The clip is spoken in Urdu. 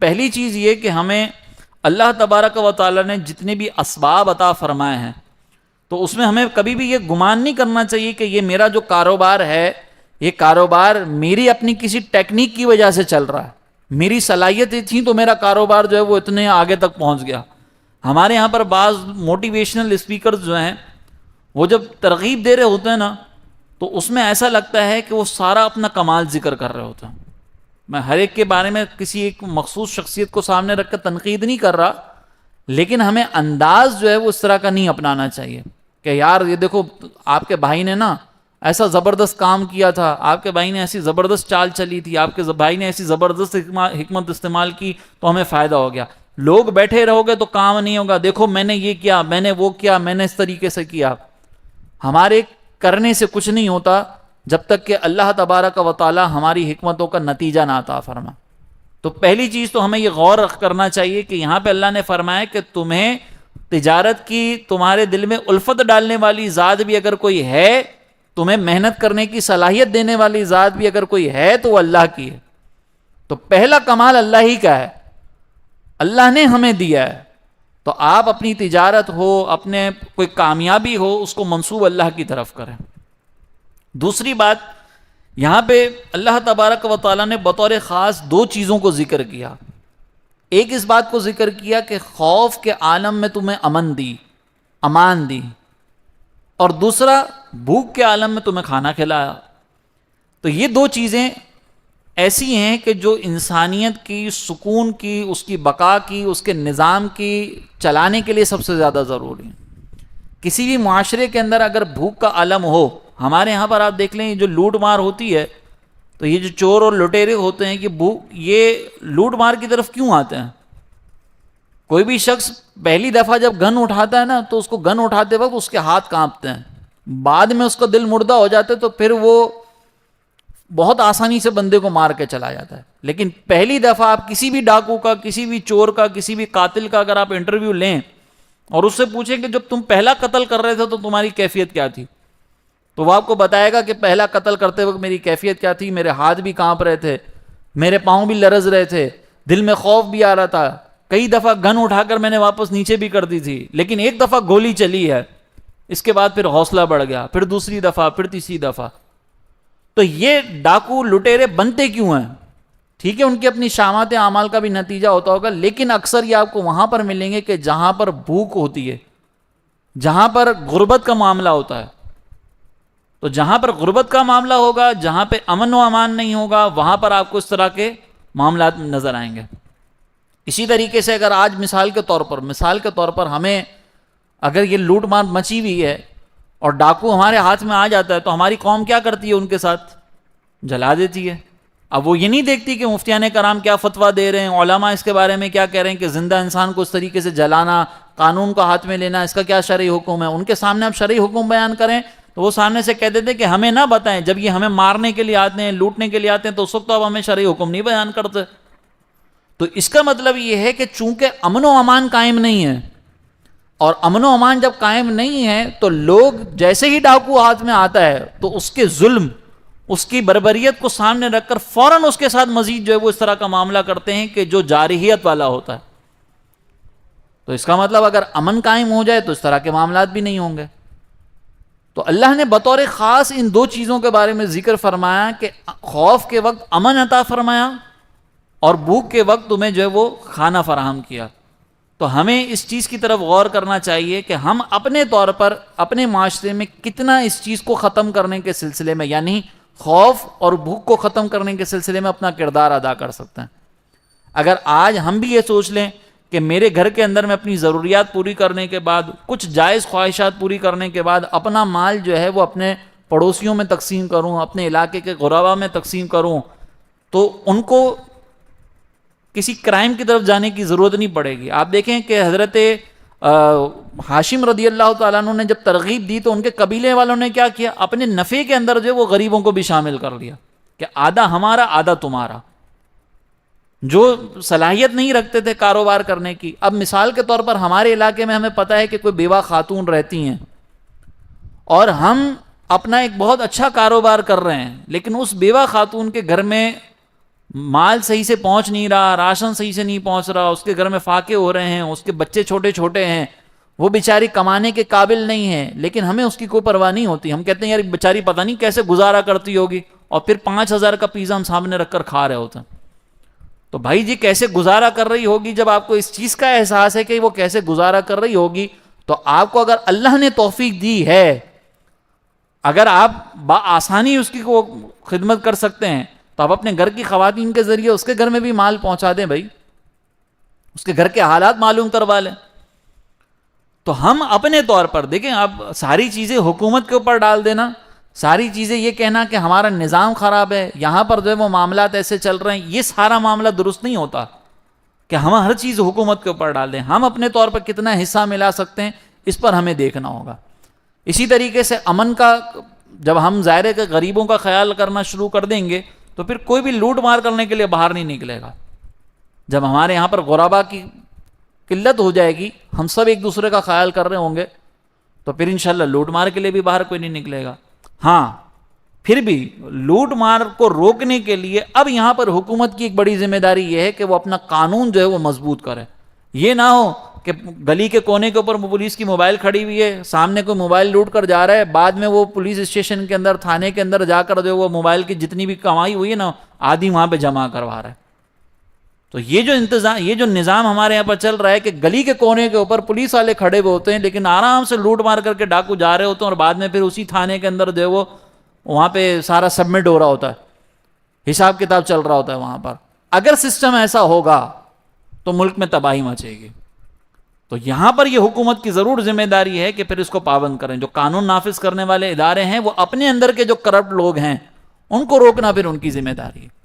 پہلی چیز یہ کہ ہمیں اللہ تبارک و تعالیٰ نے جتنے بھی اسباب عطا فرمائے ہیں تو اس میں ہمیں کبھی بھی یہ گمان نہیں کرنا چاہیے کہ یہ میرا جو کاروبار ہے یہ کاروبار میری اپنی کسی ٹیکنیک کی وجہ سے چل رہا ہے، میری صلاحیتیں تھیں تو میرا کاروبار جو ہے وہ اتنے آگے تک پہنچ گیا۔ ہمارے یہاں پر بعض موٹیویشنل اسپیکرز جو ہیں وہ جب ترغیب دے رہے ہوتے ہیں نا تو اس میں ایسا لگتا ہے کہ وہ سارا اپنا کمال ذکر کر رہے ہوتے ہیں۔ میں ہر ایک کے بارے میں کسی ایک مخصوص شخصیت کو سامنے رکھ کر تنقید نہیں کر رہا، لیکن ہمیں انداز جو ہے وہ اس طرح کا نہیں اپنانا چاہیے کہ یار یہ دیکھو آپ کے بھائی نے نا ایسا زبردست کام کیا تھا، آپ کے بھائی نے ایسی زبردست چال چلی تھی، آپ کے بھائی نے ایسی زبردست حکمت استعمال کی تو ہمیں فائدہ ہو گیا۔ لوگ بیٹھے رہو گے تو کام نہیں ہوگا، دیکھو میں نے یہ کیا، میں نے وہ کیا، میں نے اس طریقے سے کیا۔ ہمارے کرنے سے کچھ نہیں ہوتا جب تک کہ اللہ تبارک و تعالی ہماری حکمتوں کا نتیجہ نہ عطا فرما۔ تو پہلی چیز تو ہمیں یہ غور کرنا چاہیے کہ یہاں پہ اللہ نے فرمایا کہ تمہیں تجارت کی تمہارے دل میں الفت ڈالنے والی ذات بھی اگر کوئی ہے، تمہیں محنت کرنے کی صلاحیت دینے والی ذات بھی اگر کوئی ہے تو وہ اللہ کی ہے۔ تو پہلا کمال اللہ ہی کا ہے، اللہ نے ہمیں دیا ہے۔ تو آپ اپنی تجارت ہو، اپنے کوئی کامیابی ہو، اس کو منسوب اللہ کی طرف کریں۔ دوسری بات یہاں پہ اللہ تبارک و تعالیٰ نے بطور خاص دو چیزوں کو ذکر کیا۔ ایک اس بات کو ذکر کیا کہ خوف کے عالم میں تمہیں امان دی، اور دوسرا بھوک کے عالم میں تمہیں کھانا کھلایا۔ تو یہ دو چیزیں ایسی ہیں کہ جو انسانیت کی سکون کی، اس کی بقا کی، اس کے نظام کی چلانے کے لیے سب سے زیادہ ضروری ہیں۔ کسی بھی معاشرے کے اندر اگر بھوک کا عالم ہو، ہمارے یہاں پر آپ دیکھ لیں جو لوٹ مار ہوتی ہے تو یہ جو چور اور لٹیرے ہوتے ہیں یہ لوٹ مار کی طرف کیوں آتے ہیں؟ کوئی بھی شخص پہلی دفعہ جب گن اٹھاتا ہے نا تو اس کو گن اٹھاتے وقت اس کے ہاتھ کانپتے ہیں، بعد میں اس کا دل مردہ ہو جاتا ہے تو پھر وہ بہت آسانی سے بندے کو مار کے چلا جاتا ہے۔ لیکن پہلی دفعہ آپ کسی بھی ڈاکو کا، کسی بھی چور کا، کسی بھی قاتل کا اگر آپ انٹرویو لیں اور اس سے پوچھیں کہ جب تم پہلا قتل کر رہے تھے تو تمہاری کیفیت کیا تھی، تو وہ آپ کو بتائے گا کہ پہلا قتل کرتے وقت میری کیفیت کیا تھی، میرے ہاتھ بھی کانپ رہے تھے، میرے پاؤں بھی لرز رہے تھے، دل میں خوف بھی آ رہا تھا، کئی دفعہ گن اٹھا کر میں نے واپس نیچے بھی کر دی تھی، لیکن ایک دفعہ گولی چلی ہے، اس کے بعد پھر حوصلہ بڑھ گیا، پھر دوسری دفعہ، پھر تیسری دفعہ۔ تو یہ ڈاکو لٹیرے بنتے کیوں ہیں؟ ٹھیک ہے ان کی اپنی شامات اعمال کا بھی نتیجہ ہوتا ہوگا، لیکن اکثر یہ آپ کو وہاں پر ملیں گے کہ جہاں پر بھوک ہوتی ہے، جہاں پر غربت کا معاملہ ہوتا ہے۔ تو جہاں پر غربت کا معاملہ ہوگا، جہاں پہ امن و امان نہیں ہوگا، وہاں پر آپ کو اس طرح کے معاملات نظر آئیں گے۔ اسی طریقے سے اگر آج مثال کے طور پر ہمیں اگر یہ لوٹ مار مچی ہوئی ہے اور ڈاکو ہمارے ہاتھ میں آ جاتا ہے تو ہماری قوم کیا کرتی ہے؟ ان کے ساتھ جلا دیتی ہے۔ اب وہ یہ نہیں دیکھتی کہ مفتیان کرام کیا فتویٰ دے رہے ہیں، علماء اس کے بارے میں کیا کہہ رہے ہیں کہ زندہ انسان کو اس طریقے سے جلانا، قانون کو ہاتھ میں لینا، اس کا کیا شرعی حکم ہے۔ ان کے سامنے آپ شرعی حکم بیان کریں تو وہ سامنے سے کہہ دیتے کہ ہمیں نہ بتائیں، جب یہ ہمیں مارنے کے لیے آتے ہیں، لوٹنے کے لیے آتے ہیں تو اس وقت تو اب ہمیں شرعی حکم نہیں بیان کرتے۔ تو اس کا مطلب یہ ہے کہ چونکہ امن و امان قائم نہیں ہے، اور امن و امان جب قائم نہیں ہے تو لوگ جیسے ہی ڈاکو ہاتھ میں آتا ہے تو اس کے ظلم، اس کی بربریت کو سامنے رکھ کر فوراً اس کے ساتھ مزید جو ہے وہ اس طرح کا معاملہ کرتے ہیں کہ جو جارحیت والا ہوتا ہے۔ تو اس کا مطلب اگر امن قائم ہو جائے تو اس طرح کے معاملات بھی نہیں ہوں گے۔ تو اللہ نے بطور خاص ان دو چیزوں کے بارے میں ذکر فرمایا کہ خوف کے وقت امن عطا فرمایا اور بھوک کے وقت تمہیں جو ہے وہ کھانا فراہم کیا۔ تو ہمیں اس چیز کی طرف غور کرنا چاہیے کہ ہم اپنے طور پر اپنے معاشرے میں کتنا اس چیز کو ختم کرنے کے سلسلے میں، یعنی خوف اور بھوک کو ختم کرنے کے سلسلے میں اپنا کردار ادا کر سکتے ہیں۔ اگر آج ہم بھی یہ سوچ لیں کہ میرے گھر کے اندر میں اپنی ضروریات پوری کرنے کے بعد، کچھ جائز خواہشات پوری کرنے کے بعد اپنا مال جو ہے وہ اپنے پڑوسیوں میں تقسیم کروں، اپنے علاقے کے غربا میں تقسیم کروں، تو ان کو کسی کرائم کی طرف جانے کی ضرورت نہیں پڑے گی۔ آپ دیکھیں کہ حضرت ہاشم رضی اللہ تعالیٰ عنہ نے جب ترغیب دی تو ان کے قبیلے والوں نے کیا کیا؟ اپنے نفع کے اندر جو وہ غریبوں کو بھی شامل کر لیا کہ آدھا ہمارا آدھا تمہارا۔ جو صلاحیت نہیں رکھتے تھے کاروبار کرنے کی، اب مثال کے طور پر ہمارے علاقے میں ہمیں پتہ ہے کہ کوئی بیوہ خاتون رہتی ہیں اور ہم اپنا ایک بہت اچھا کاروبار کر رہے ہیں، لیکن اس بیوہ خاتون کے گھر میں مال صحیح سے پہنچ نہیں رہا، راشن صحیح سے نہیں پہنچ رہا، اس کے گھر میں فاقے ہو رہے ہیں، اس کے بچے چھوٹے چھوٹے ہیں، وہ بیچاری کمانے کے قابل نہیں ہے، لیکن ہمیں اس کی کوئی پرواہ نہیں ہوتی. ہم کہتے ہیں یار بیچاری پتہ نہیں کیسے گزارا کرتی ہوگی، اور پھر 5,000 کا پیزا ہم سامنے رکھ کر کھا رہے ہوتے ہیں. تو بھائی جی کیسے گزارا کر رہی ہوگی؟ جب آپ کو اس چیز کا احساس ہے کہ وہ کیسے گزارا کر رہی ہوگی، تو آپ کو اگر اللہ نے توفیق دی ہے، اگر آپ بآسانی اس کی کو خدمت کر سکتے ہیں، تو آپ اپنے گھر کی خواتین کے ذریعے اس کے گھر میں بھی مال پہنچا دیں بھائی، اس کے گھر کے حالات معلوم کروا لیں. تو ہم اپنے طور پر دیکھیں، اب ساری چیزیں حکومت کے اوپر ڈال دینا، ساری چیزیں یہ کہنا کہ ہمارا نظام خراب ہے، یہاں پر جو ہے وہ معاملات ایسے چل رہے ہیں، یہ سارا معاملہ درست نہیں ہوتا کہ ہم ہر چیز حکومت کے اوپر ڈال دیں. ہم اپنے طور پر کتنا حصہ ملا سکتے ہیں، اس پر ہمیں دیکھنا ہوگا. اسی طریقے سے امن کا جب ہم ظاہر ہے کہ غریبوں کا خیال کرنا شروع کر دیں گے، تو پھر کوئی بھی لوٹ مار کرنے کے لیے باہر نہیں نکلے گا. جب ہمارے یہاں پر غربا کی قلت ہو جائے گی، ہم سب ایک دوسرے کا خیال کر رہے ہوں گے، تو پھر انشاءاللہ لوٹ مار کے لیے بھی باہر کوئی نہیں نکلے گا. ہاں پھر بھی لوٹ مار کو روکنے کے لیے اب یہاں پر حکومت کی ایک بڑی ذمہ داری یہ ہے کہ وہ اپنا قانون جو ہے وہ مضبوط کرے. یہ نہ ہو کہ گلی کے کونے کے اوپر پولیس کی موبائل کھڑی ہوئی ہے، سامنے کوئی موبائل لوٹ کر جا رہا ہے، بعد میں وہ پولیس اسٹیشن کے اندر، تھانے کے اندر جا کر جو وہ موبائل کی جتنی بھی کمائی ہوئی ہے نا، آدھی وہاں پہ جمع کروا رہا ہے. تو یہ جو نظام ہمارے یہاں پر چل رہا ہے کہ گلی کے کونے کے اوپر پولیس والے کھڑے ہوئے ہوتے ہیں، لیکن آرام سے لوٹ مار کر کے ڈاکو جا رہے ہوتے ہیں، اور بعد میں پھر اسی تھانے کے اندر جو ہے وہ وہاں پہ سارا سبمٹ ہو رہا ہوتا ہے، حساب کتاب چل رہا ہوتا ہے وہاں پر. اگر سسٹم ایسا ہوگا تو ملک میں تباہی مچے گی. تو یہاں پر یہ حکومت کی ضرور ذمہ داری ہے کہ پھر اس کو پابند کریں. جو قانون نافذ کرنے والے ادارے ہیں، وہ اپنے اندر کے جو کرپٹ لوگ ہیں ان کو روکنا پھر ان کی ذمہ داری ہے.